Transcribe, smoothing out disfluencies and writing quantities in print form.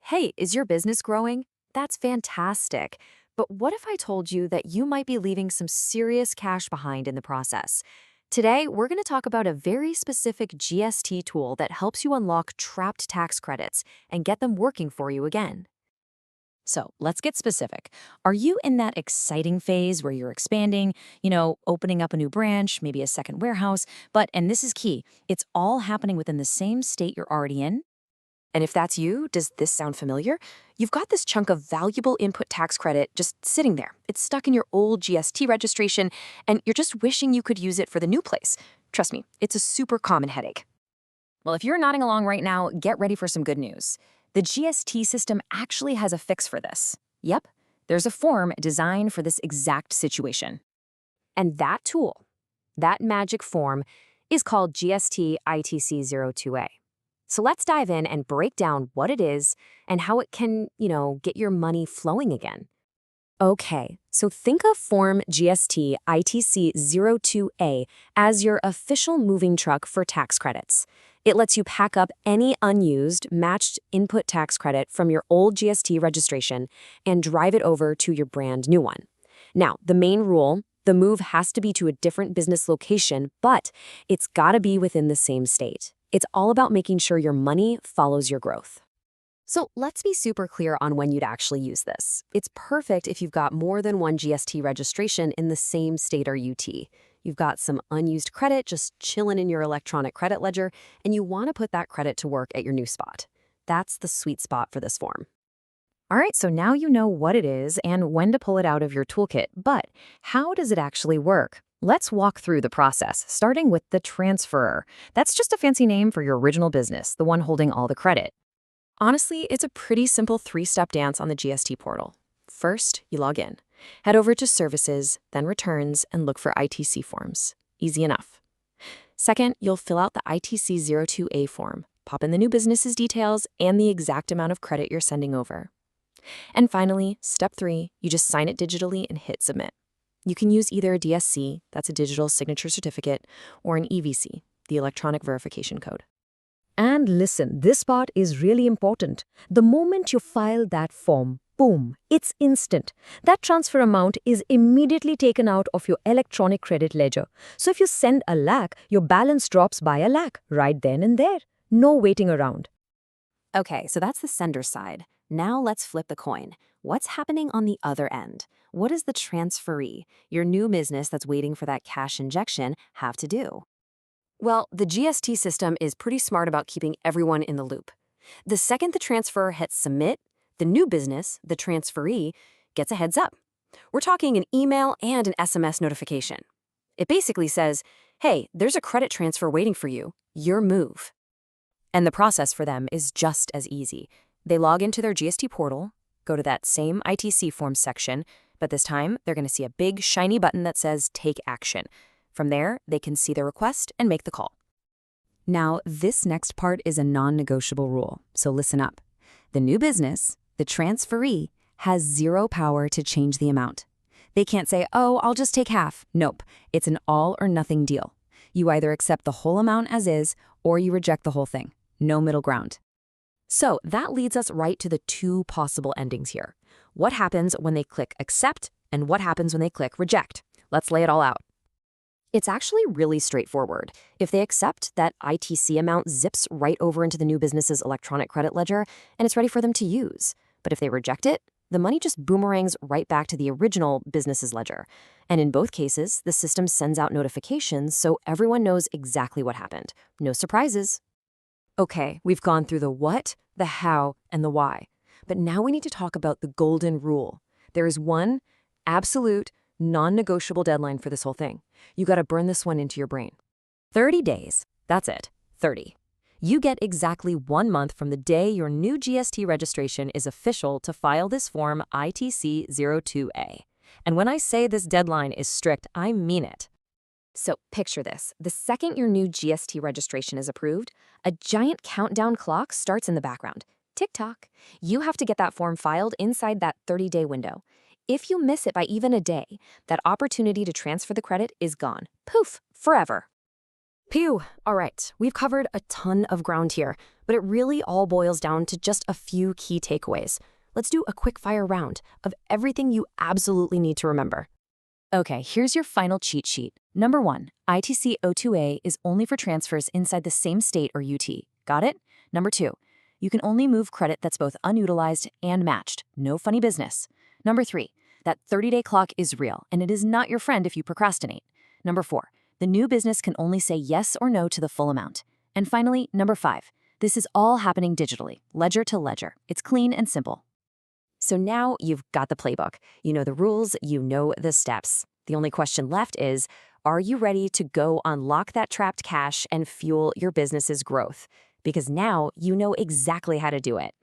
Hey, is your business growing? That's fantastic. But what if I told you that you might be leaving some serious cash behind in the process? Today, we're going to talk about a very specific GST tool that helps you unlock trapped tax credits and get them working for you again. So let's get specific. Are you in that exciting phase where you're expanding, opening up a new branch, maybe a second warehouse? And this is key, it's all happening within the same state you're already in? And if that's you, does this sound familiar? You've got this chunk of valuable input tax credit just sitting there. It's stuck in your old GST registration, and you're just wishing you could use it for the new place. Trust me, it's a super common headache. Well, if you're nodding along right now, get ready for some good news. The GST system actually has a fix for this. Yep, there's a form designed for this exact situation. And that tool, that magic form, is called GST ITC-02A. So let's dive in and break down what it is and how it can, get your money flowing again. Okay, so think of Form GST ITC-02A as your official moving truck for tax credits. It lets you pack up any unused, matched input tax credit from your old GST registration and drive it over to your brand new one. Now, the main rule, the move has to be to a different business location, but it's gotta be within the same state. It's all about making sure your money follows your growth. So let's be super clear on when you'd actually use this. It's perfect if you've got more than one GST registration in the same state or UT. You've got some unused credit just chilling in your electronic credit ledger, and you want to put that credit to work at your new spot. That's the sweet spot for this form. All right, so now you know what it is and when to pull it out of your toolkit, but how does it actually work? Let's walk through the process, starting with the transferer. That's just a fancy name for your original business, the one holding all the credit. Honestly, it's a pretty simple three-step dance on the GST portal. First, you log in. Head over to Services, then Returns, and look for ITC forms. Easy enough. Second, you'll fill out the ITC-02A form, pop in the new business's details and the exact amount of credit you're sending over. And finally, step 3, you just sign it digitally and hit Submit. You can use either a DSC, that's a digital signature certificate, or an EVC, the electronic verification code. And listen, this part is really important. The moment you file that form, boom, it's instant. That transfer amount is immediately taken out of your electronic credit ledger. So if you send a lakh, your balance drops by a lakh right then and there. No waiting around. Okay, so that's the sender side. Now let's flip the coin. What's happening on the other end? What does the transferee, your new business that's waiting for that cash injection, have to do? Well, the GST system is pretty smart about keeping everyone in the loop. The second the transfer hits Submit, the new business, the transferee, gets a heads up. We're talking an email and an SMS notification. It basically says, hey, there's a credit transfer waiting for you, your move. And the process for them is just as easy. They log into their GST portal, go to that same ITC forms section, but this time they're going to see a big shiny button that says Take Action. From there, they can see their request and make the call. Now, this next part is a non-negotiable rule, so listen up. The new business, the transferee, has zero power to change the amount. They can't say, oh, I'll just take half. Nope, it's an all or nothing deal. You either accept the whole amount as is, or you reject the whole thing. No middle ground. So that leads us right to the two possible endings here. What happens when they click Accept, and what happens when they click Reject? Let's lay it all out. It's actually really straightforward. If they accept, that ITC amount zips right over into the new business's electronic credit ledger, and it's ready for them to use. But if they reject it, the money just boomerangs right back to the original business's ledger. And in both cases, the system sends out notifications so everyone knows exactly what happened. No surprises. Okay, we've gone through the what, the how, and the why. But now we need to talk about the golden rule. There is one absolute, non-negotiable deadline for this whole thing. You gotta burn this one into your brain. 30 days. That's it. 30. You get exactly 1 month from the day your new GST registration is official to file this form ITC-02A. And when I say this deadline is strict, I mean it. So picture this. The second your new GST registration is approved, a giant countdown clock starts in the background. Tick-tock. You have to get that form filed inside that 30-day window. If you miss it by even a day, that opportunity to transfer the credit is gone. Poof, forever. Pew! All right, we've covered a ton of ground here, but it really all boils down to just a few key takeaways. Let's do a quick fire round of everything you absolutely need to remember. Okay, here's your final cheat sheet. Number 1, ITC-02A is only for transfers inside the same state or UT. Got it? Number 2, you can only move credit that's both unutilized and matched. No funny business. Number 3, that 30-day clock is real, and it is not your friend if you procrastinate. Number 4, the new business can only say yes or no to the full amount. And finally, number 5, this is all happening digitally, ledger to ledger. It's clean and simple. So now you've got the playbook. You know the rules, you know the steps. The only question left is, are you ready to go unlock that trapped cash and fuel your business's growth? Because now you know exactly how to do it.